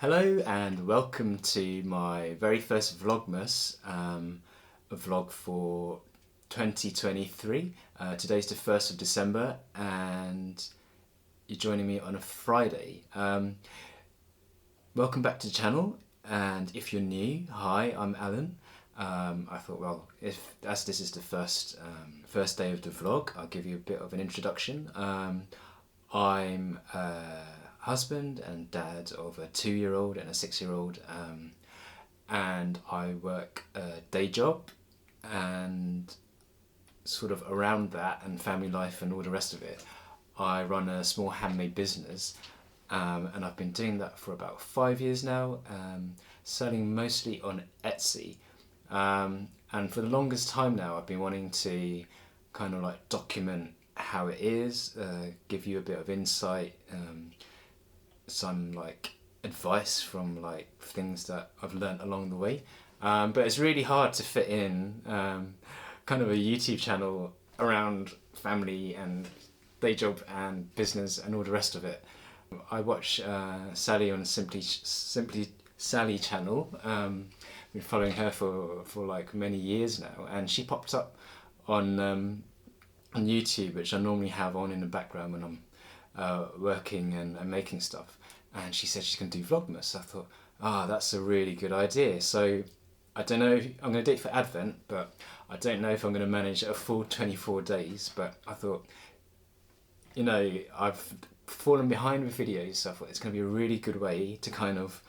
Hello and welcome to my very first Vlogmas, a vlog for 2023. Today's the 1st of December and you're joining me on a Friday. Welcome back to the channel, and if you're new, hi, I'm Alan. I thought, well, as this is the first day of the vlog, I'll give you a bit of an introduction. I'm husband and dad of a 2-year-old and a 6-year-old, and I work a day job, and sort of around that and family life and all the rest of it, I run a small handmade business, and I've been doing that for about 5 years now, selling mostly on Etsy, and for the longest time now I've been wanting to kind of like document how it is, give you a bit of insight, some like advice from like things that I've learnt along the way, but it's really hard to fit in kind of a YouTube channel around family and day job and business and all the rest of it. I watch Sally on Simply Sally channel. Been following her for like many years now, and she popped up on YouTube, which I normally have on in the background when I'm working and making stuff, and she said she's going to do Vlogmas. I thought, that's a really good idea. So I don't know if I'm going to do it for Advent, but I don't know if I'm going to manage a full 24 days, but I thought, you know, I've fallen behind with videos, so I thought it's going to be a really good way to kind of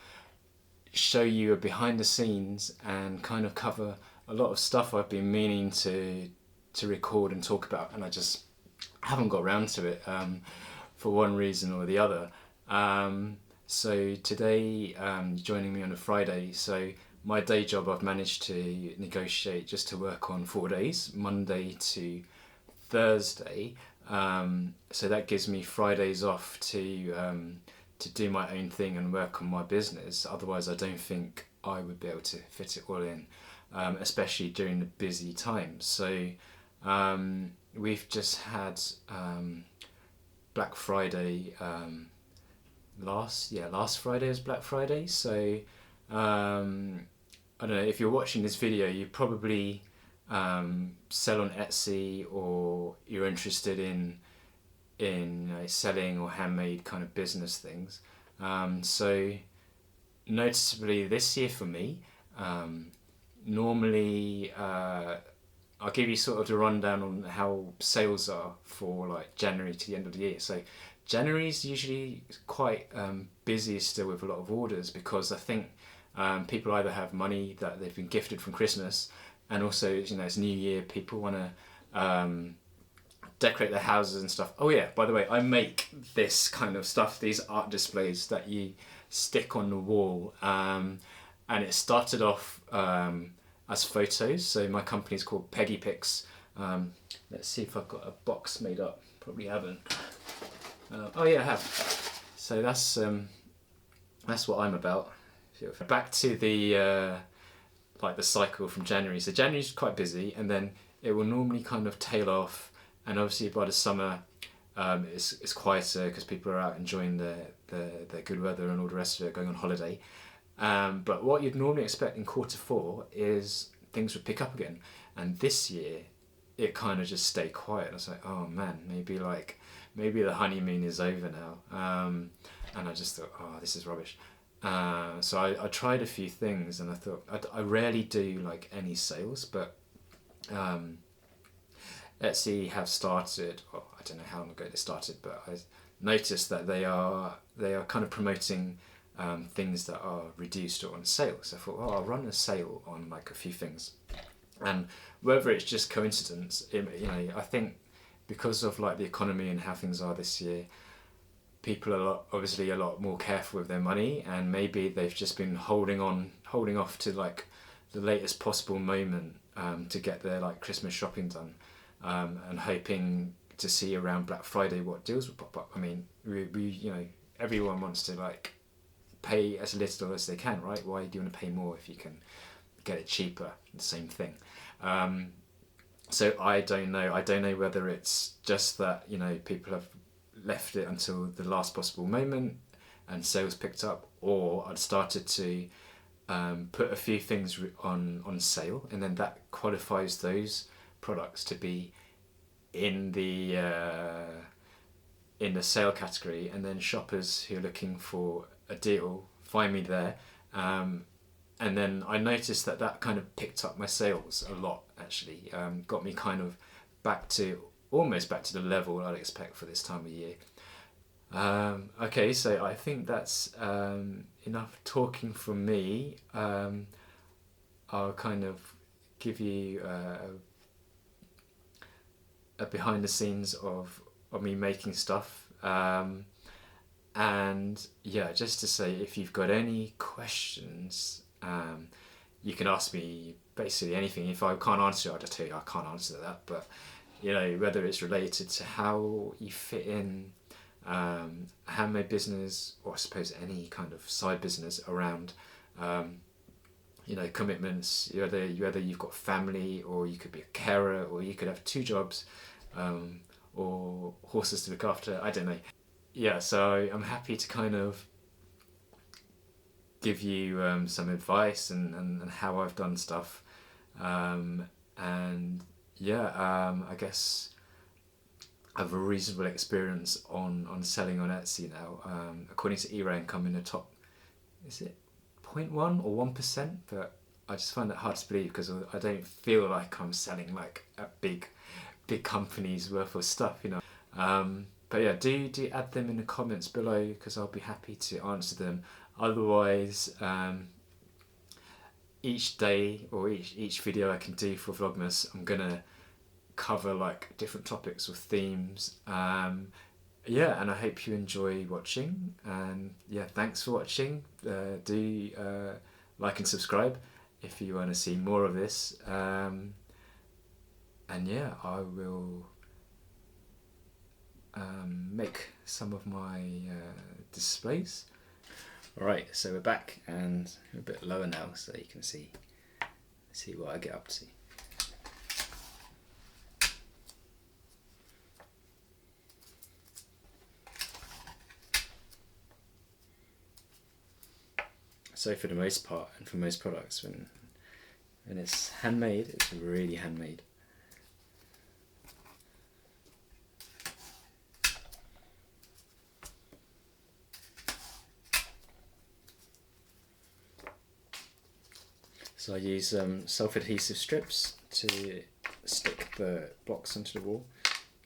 show you a behind the scenes and kind of cover a lot of stuff I've been meaning to record and talk about, and I just haven't got around to it for one reason or the other. So today, joining me on a Friday, so my day job I've managed to negotiate just to work on 4 days, Monday to Thursday, so that gives me Fridays off to do my own thing and work on my business. Otherwise I don't think I would be able to fit it all in, especially during the busy times. So we've just had Black Friday, last Friday was Black Friday, so I don't know, if you're watching this video you probably sell on Etsy, or you're interested in selling or handmade kind of business things. So noticeably this year for me, normally I'll give you sort of the rundown on how sales are for like January to the end of the year. So January is usually quite busy still with a lot of orders, because I think people either have money that they've been gifted from Christmas, and also, you know, it's New Year, people want to decorate their houses and stuff. Oh yeah, by the way, I make this kind of stuff, these art displays that you stick on the wall, and it started off as photos. So my company is called Peggy Picks. Let's see if I've got a box made up. Probably haven't. Oh yeah, I have. So that's what I'm about. Back to the like the cycle from January. So January's quite busy, and then it will normally kind of tail off, and obviously by the summer it's quieter because people are out enjoying the good weather and all the rest of it, going on holiday. But what you'd normally expect in Q4 is things would pick up again, and this year it kind of just stayed quiet. I was like, oh man, maybe the honeymoon is over now, and I just thought, oh, this is rubbish. So I tried a few things, and I thought I rarely do like any sales, but Etsy have started, well, I don't know how long ago they started, but I noticed that they are kind of promoting things that are reduced or on sale. So I thought, oh, I'll run a sale on like a few things, and whether it's just coincidence, you know, I think because of like the economy and how things are this year, people are obviously a lot more careful with their money, and maybe they've just been holding off to like the latest possible moment to get their like Christmas shopping done, and hoping to see around Black Friday what deals will pop up. I mean, we you know, everyone wants to like pay as little as they can, right? Why do you want to pay more if you can get it cheaper? The same thing. So I don't know whether it's just that, you know, people have left it until the last possible moment and sales picked up, or I'd started to put a few things on sale, and then that qualifies those products to be in the sale category, and then shoppers who are looking for a deal find me there. And then I noticed that kind of picked up my sales a lot, actually. Got me kind of almost back to the level I'd expect for this time of year. Okay, so I think that's enough talking from me. I'll kind of give you a behind the scenes of me making stuff. And yeah, just to say, if you've got any questions, you can ask me basically anything. If I can't answer it, I'll just tell you I can't answer that. But you know, whether it's related to how you fit in a handmade business, or I suppose any kind of side business around you know, commitments, whether you've got family, or you could be a carer, or you could have 2 jobs, or horses to look after, I don't know. Yeah, so I'm happy to kind of give you some advice and how I've done stuff. And yeah, I guess I have a reasonable experience on selling on Etsy now. According to eRank, I'm in the top, is it 0.1 or 1%? But I just find that hard to believe, because I don't feel like I'm selling like a big company's worth of stuff, you know. But yeah, do add them in the comments below, because I'll be happy to answer them. Otherwise, each day or each video I can do for Vlogmas, I'm gonna cover like different topics or themes. Yeah, and I hope you enjoy watching, and yeah, thanks for watching. Do like and subscribe if you want to see more of this. And yeah, I will make some of my displays. Alright, so we're back, and we're a bit lower now, so you can see what I get up to. So for the most part, and for most products, when it's handmade, it's really handmade. So I use self-adhesive strips to stick the blocks onto the wall.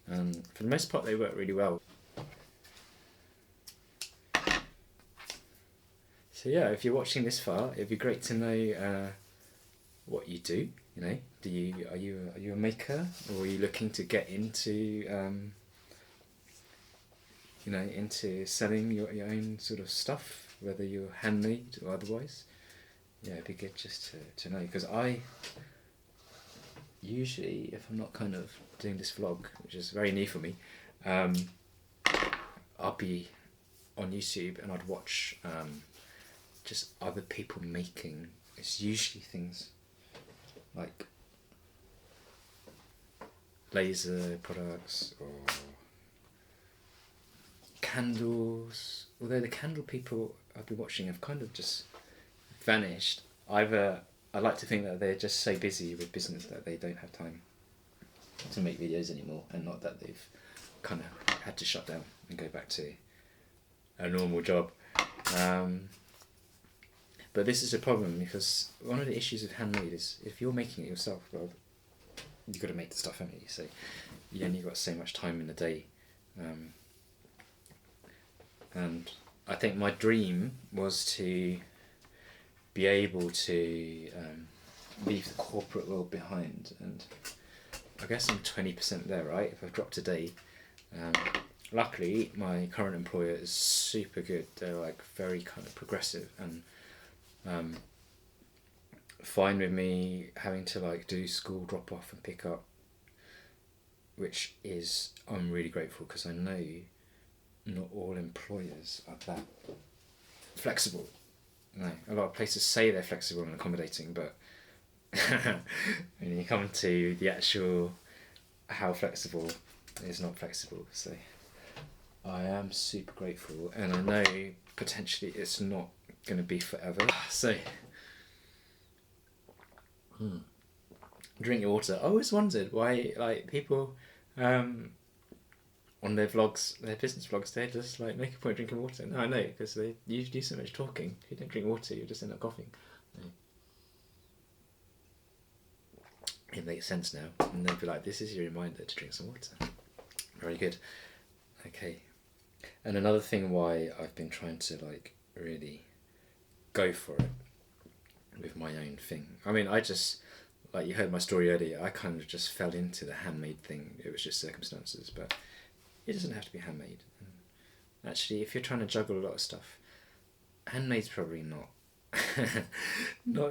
For the most part, they work really well. So yeah, if you're watching this far, it'd be great to know what you do. You know, are you a maker, or are you looking to get into you know, into selling your own sort of stuff, whether you're handmade or otherwise? Yeah, it'd be good just to know, because I usually, if I'm not kind of doing this vlog, which is very new for me, I'll be on YouTube and I'd watch just other people making. It's usually things like laser products or candles, although the candle people I've been watching have kind of just vanished. Either I like to think that they're just so busy with business that they don't have time to make videos anymore, and not that they've kind of had to shut down and go back to a normal job. But this is a problem, because one of the issues of handmade is if you're making it yourself, well, you've got to make the stuff, haven't you? So you only got so much time in the day. And I think my dream was to be able to leave the corporate world behind, and I guess I'm 20% there, right? If I've dropped a day. Luckily, my current employer is super good. They're like very kind of progressive and fine with me having to like do school drop off and pick up, which is, I'm really grateful, because I know not all employers are that flexible. No, a lot of places say they're flexible and accommodating, but when you come to the actual how flexible, it's not flexible. So I am super grateful, and I know potentially it's not going to be forever. So, drink your water. I always wondered why, like, people on their vlogs, their business vlogs, they just like make a point of drinking water. No, I know, because you do so much talking. If you don't drink water, you just end up coughing. It makes sense now, and they'll be like, "This is your reminder to drink some water." Very good. Okay, and another thing why I've been trying to like really go for it with my own thing. I mean, I just, like you heard my story earlier, I kind of just fell into the handmade thing. It was just circumstances, but it doesn't have to be handmade. And actually, if you're trying to juggle a lot of stuff, handmade's probably not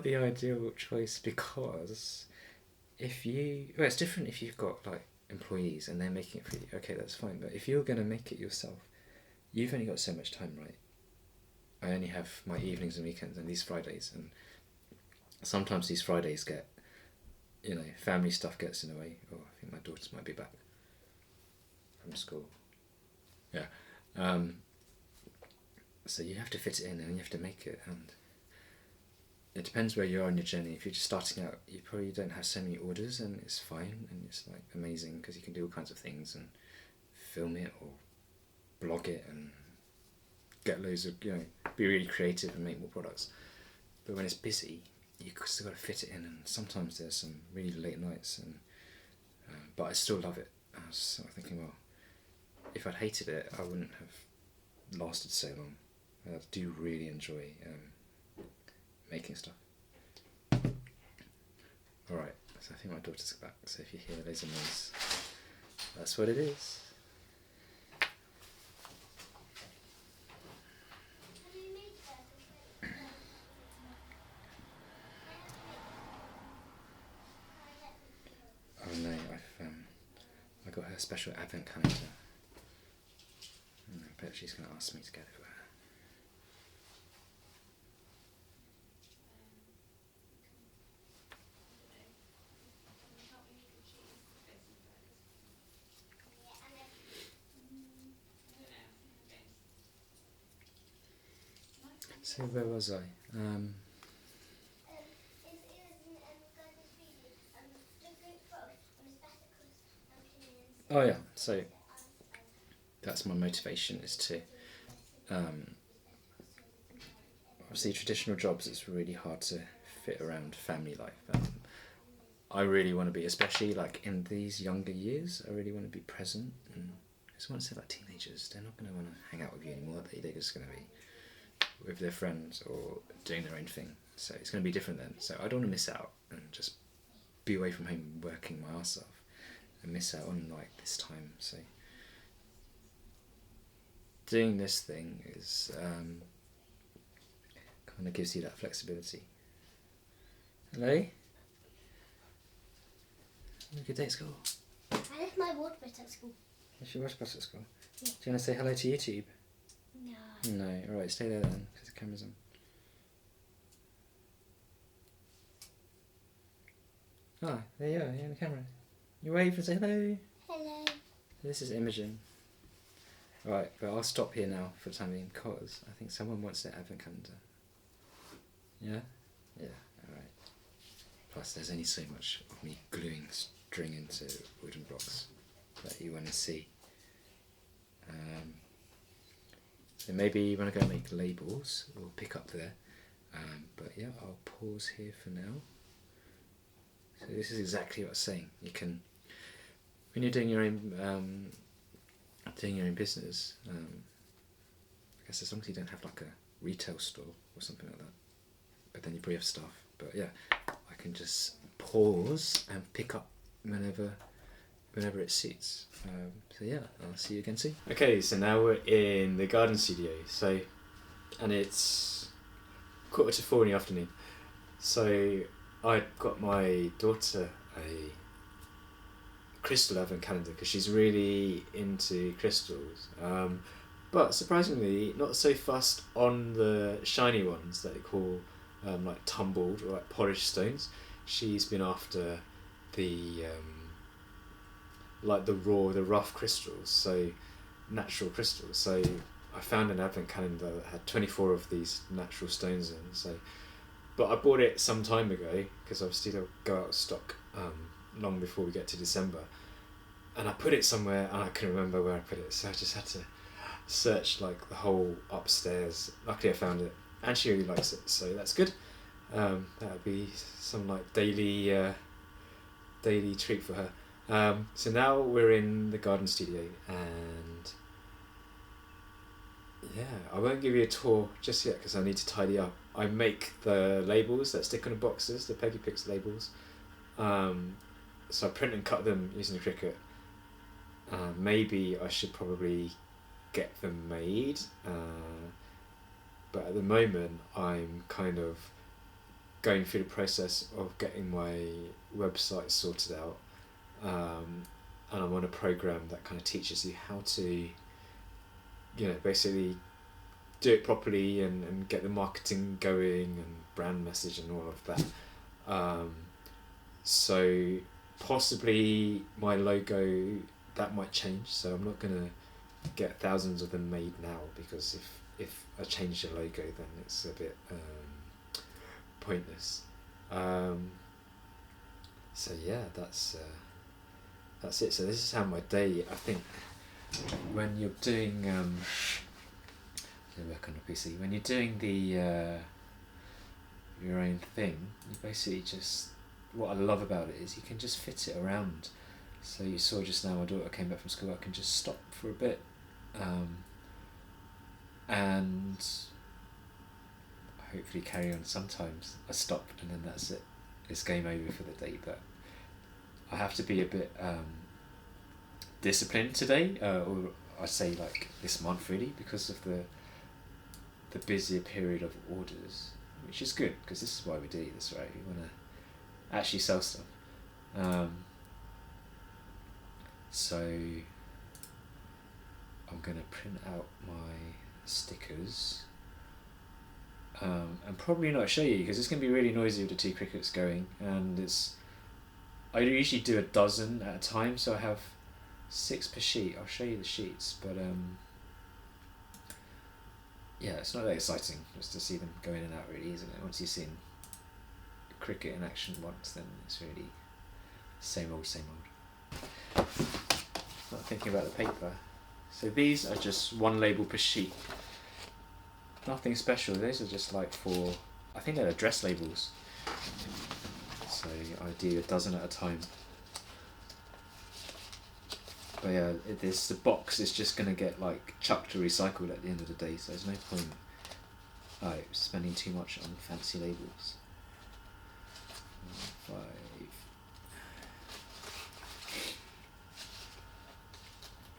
the ideal choice, because it's different if you've got like employees and they're making it for you. Okay, that's fine. But if you're going to make it yourself, you've only got so much time, right? I only have my evenings and weekends and these Fridays, and sometimes these Fridays get, family stuff gets in the way. Oh, I think my daughters might be back from school. Yeah. So you have to fit it in and you have to make it, and it depends where you are on your journey. If you're just starting out, you probably don't have so many orders, and it's fine, and it's like amazing because you can do all kinds of things and film it or blog it and get loads of, be really creative and make more products. But when it's busy, you've still got to fit it in, and sometimes there's some really late nights, and but I still love it. I was sort of thinking, well, if I'd hated it, I wouldn't have lasted so long. I do really enjoy making stuff. Alright, so I think my daughter's back, so if you hear loads of noise, that's what it is. Oh no, I got her special advent calendar. I bet she's going to ask me to get it for her. So where was I? Oh yeah, so that's my motivation, is to obviously traditional jobs, it's really hard to fit around family life. I really want to be, especially like in these younger years, I really want to be present. And I just want to say, like, teenagers, they're not going to want to hang out with you anymore, are they? They're just going to be with their friends or doing their own thing. So it's going to be different then. So I don't want to miss out and just be away from home working my ass off and miss out on like this time. So doing this thing is kind of gives you that flexibility. Hello? Have a good day at school. I left my water bottle at school. Left your water bottle at school? Yeah. Do you want to say hello to YouTube? No. No. Alright, stay there then, because the camera's on. Ah, there you are, you're on the camera. You wave and say hello. Hello. This is Imogen. Right, but I'll stop here now for the time being, because I think someone wants their advent calendar. Yeah? Yeah, alright. Plus there's only so much of me gluing string into wooden blocks that you want to see. So maybe you want to go make labels, we'll pick up there. But yeah, I'll pause here for now. So this is exactly what I was saying. You can, when you're doing your own business, I guess as long as you don't have like a retail store or something like that, but then you probably have staff. But yeah, I can just pause and pick up whenever it suits. So yeah, I'll see you again soon. Okay, so now we're in the garden studio. So, and it's 3:45 in the afternoon. So I got my daughter a crystal advent calendar because she's really into crystals. But surprisingly, not so fussed on the shiny ones that they call like tumbled or like polished stones. She's been after the like the rough crystals, so natural crystals. So I found an advent calendar that had 24 of these natural stones in. So, but I bought it some time ago because obviously they'll go out of stock long before we get to December. And I put it somewhere and I couldn't remember where I put it, so I just had to search like the whole upstairs. Luckily I found it, and she really likes it, so that's good. That would be some like daily treat for her. So now we're in the garden studio, and yeah, I won't give you a tour just yet because I need to tidy up. I make the labels that stick on the boxes, the Peggy Picks labels. So I print and cut them using the Cricut. Maybe I should probably get them made, but at the moment I'm kind of going through the process of getting my website sorted out, and I'm on a program that kind of teaches you how to, basically do it properly and get the marketing going and brand message and all of that. So possibly my logo, that might change, so I'm not gonna get thousands of them made now, because if I change the logo then it's a bit pointless. So yeah, that's it. So this is how my day, I think, when you're doing work on a PC, when you're doing the your own thing, you basically just, what I love about it is you can just fit it around. So you saw just now my daughter came back from school, I can just stop for a bit, and hopefully carry on. Sometimes I stop and then that's it, it's game over for the day, but I have to be a bit disciplined today, or I say like this month really, because of the busier period of orders, which is good because this is why we do this, right? We want to actually sell stuff. So I'm going to print out my stickers, and probably not show you because it's going to be really noisy with the two Cricuts going, and I usually do a dozen at a time, so I have 6 per sheet. I'll show you the sheets, but yeah, it's not that exciting just to see them go in and out, really, isn't it? Once you've seen Cricut in action once, then it's really same old. Not thinking about the paper. So these are just 1 label per sheet. Nothing special. These are just like for, I think they're address labels. So I do a dozen at a time. But yeah, the box is just going to get like chucked to recycled at the end of the day, so there's no point spending too much on fancy labels. 5.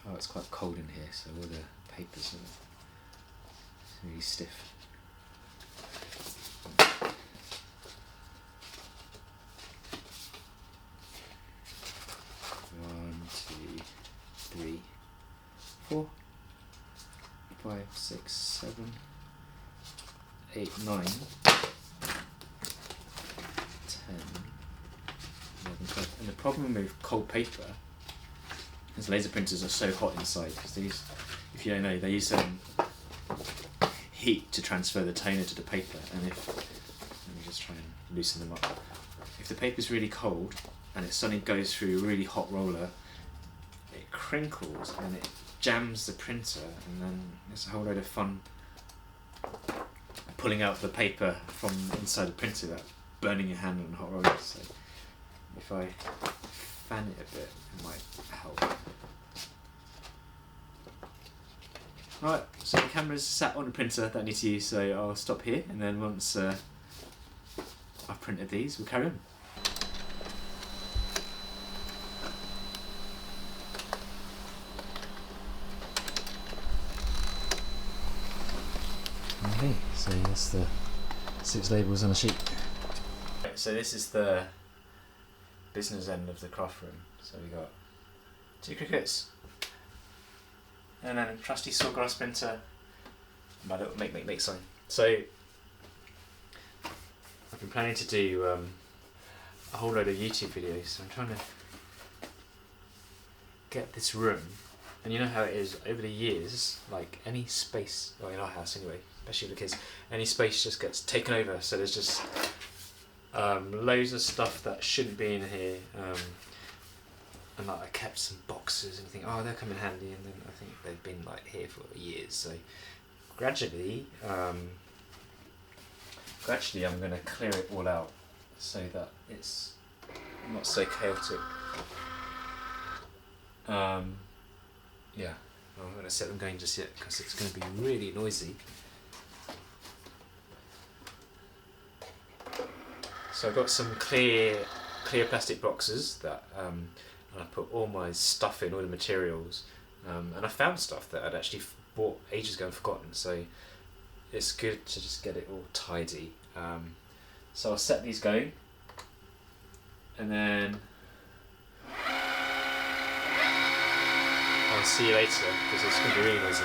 Oh, it's quite cold in here, so all the papers are really stiff. One, 2, 3, 4, 5, 6, 7, 8, 9, 10, 11, 12. And the problem with cold paper is laser printers are so hot inside, because these, if you don't know, they use heat to transfer the toner to the paper, and let me just try and loosen them up. If the paper's really cold and it suddenly goes through a really hot roller, it crinkles and it jams the printer, and then there's a whole load of fun pulling out the paper from inside the printer without burning your hand on a hot roller. So if I fan it a bit, it might help. Alright, so the camera's sat on the printer that I need to use, so I'll stop here, and then once I've printed these, we'll carry on. Okay, so that's the 6 labels on a sheet. So this is the business end of the craft room. So we got 2 Cricuts, and then a trusty sawgrass printer, and my little make sign. So I've been planning to do a whole load of YouTube videos. So I'm trying to get this room And you know how it is over the years, like any space, well in our house anyway, especially with the kids, any space just gets taken over. So there's just loads of stuff that shouldn't be in here. And like I kept some boxes and I think, oh, they'll come in handy, and then I think they've been like here for years. So gradually I'm going to clear it all out so that it's not so chaotic. Yeah, I'm going to set them going just yet because it's going to be really noisy. So I've got some clear plastic boxes that and I put all my stuff in, all the materials, and I found stuff that I'd actually bought ages ago and forgotten, so it's good to just get it all tidy. So I'll set these going, and then I'll see you later because it's going to be really noisy.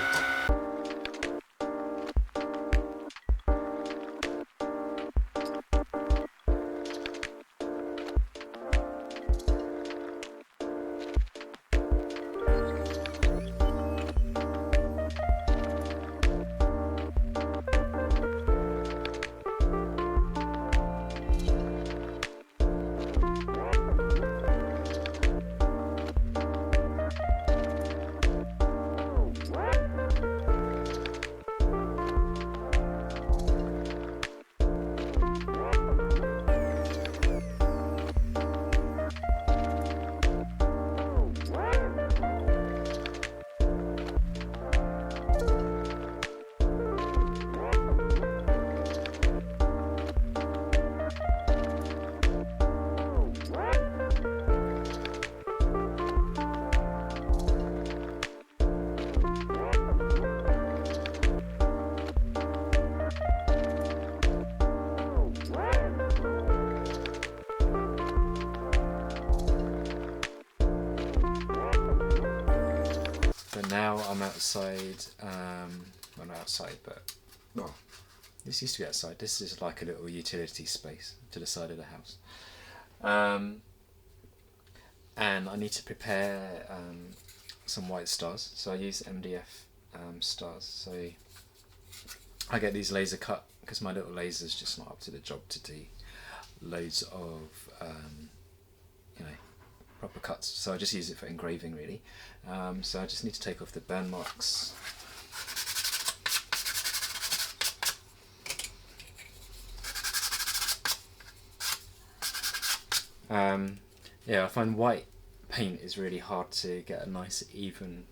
Now I'm outside, well not outside, but well, this used to be outside. This is like a little utility space to the side of the house. And I need to prepare some white stars. So I use MDF stars. So I get these laser cut because my little laser's just not up to the job to do loads of you know, proper cuts, so I just use it for engraving really. So I just need to take off the burn marks. Yeah, I find white paint is really hard to get a nice even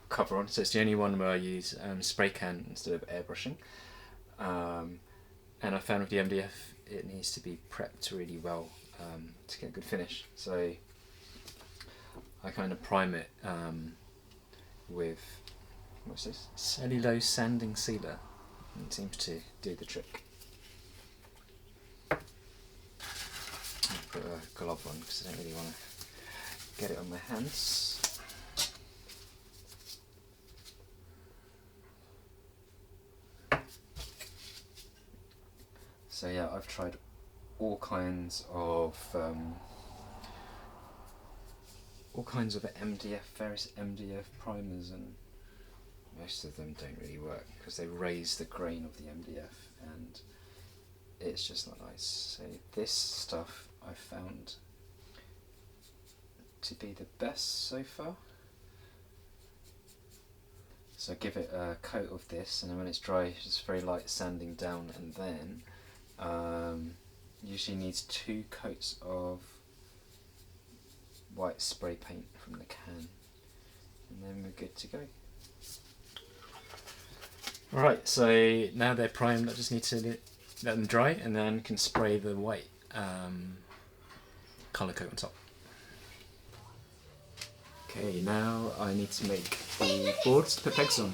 cover on, so it's the only one where I use spray can instead of airbrushing. And I found with the MDF it needs to be prepped really well to get a good finish. So I kind of prime it with, what's this? Cellulose sanding sealer. It seems to do the trick. I'll put a glove on because I don't really want to get it on my hands. So yeah, I've tried all kinds of MDF, various MDF primers, and most of them don't really work because they raise the grain of the MDF and it's just not nice. So this stuff I found to be the best so far. So I give it a coat of this, and then when it's dry, it's just very light sanding down, and then usually needs 2 coats of white spray paint from the can, and then we're good to go. Alright, so now they're primed, I just need to let them dry and then can spray the white colour coat on top. Okay, now I need to make the boards to put pegs on.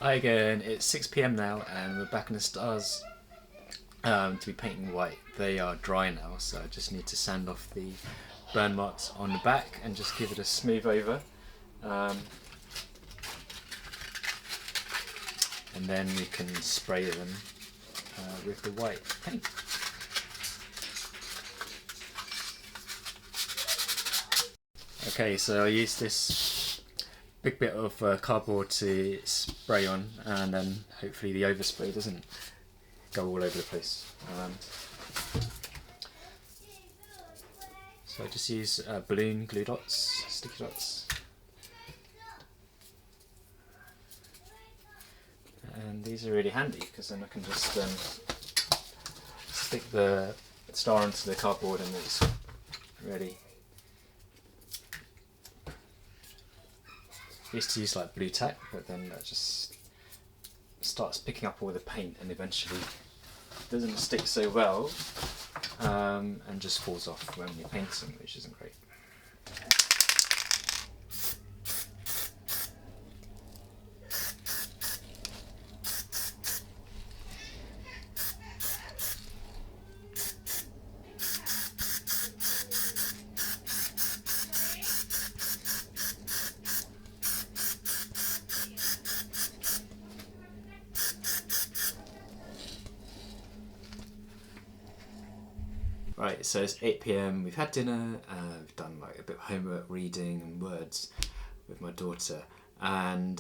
Hi again, it's 6 p.m. now and we're back in the stars to be painting white. They are dry now, so I just need to sand off the burn marks on the back and just give it a smooth over. And then we can spray them with the white paint. Okay, so I used this big bit of cardboard to spray on, and then hopefully the overspray doesn't go all over the place. So I just use balloon glue dots, sticky dots, and these are really handy because then I can just stick the star onto the cardboard and it's ready. I used to use like blue tack, but then that just starts picking up all the paint and eventually doesn't stick so well and just falls off when you're painting, which isn't great. Right, so it's 8 p.m, we've had dinner, we've done like a bit of homework, reading and words with my daughter, and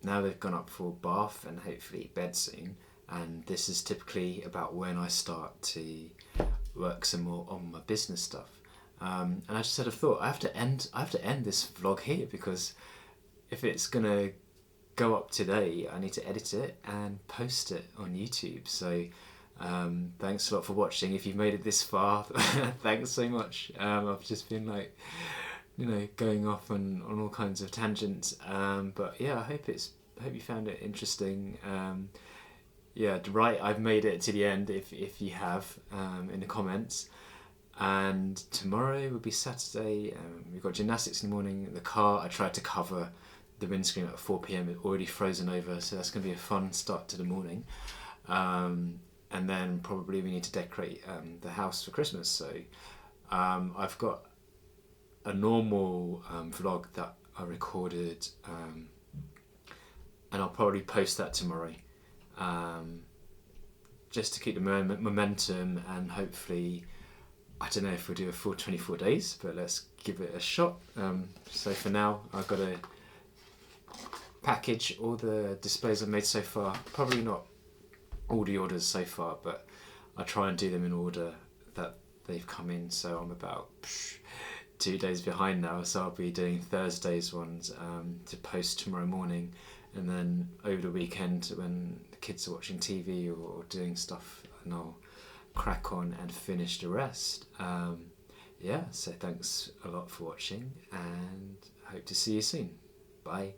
now they've gone up for bath and hopefully bed soon, and this is typically about when I start to work some more on my business stuff. And I just had a thought, I have to end this vlog here because if it's gonna go up today, I need to edit it and post it on YouTube. So thanks a lot for watching. If you've made it this far, thanks so much. I've just been like, going off on all kinds of tangents. But yeah, I hope you found it interesting. Yeah, right, I've made it to the end if you have, in the comments. And tomorrow will be Saturday. We've got gymnastics in the morning. The car, I tried to cover the windscreen at 4 p.m. It's already frozen over, so that's going to be a fun start to the morning. And then probably we need to decorate the house for Christmas. So I've got a normal vlog that I recorded, and I'll probably post that tomorrow, just to keep the momentum, and hopefully, I don't know if we'll do a full 24 days, but let's give it a shot. So for now, I've got to package all the displays I've made so far. Probably not all the orders so far, but I try and do them in order that they've come in. So I'm about 2 days behind now, so I'll be doing Thursday's ones to post tomorrow morning, and then over the weekend when the kids are watching TV or doing stuff, and I'll crack on and finish the rest. Yeah, so thanks a lot for watching and hope to see you soon. Bye.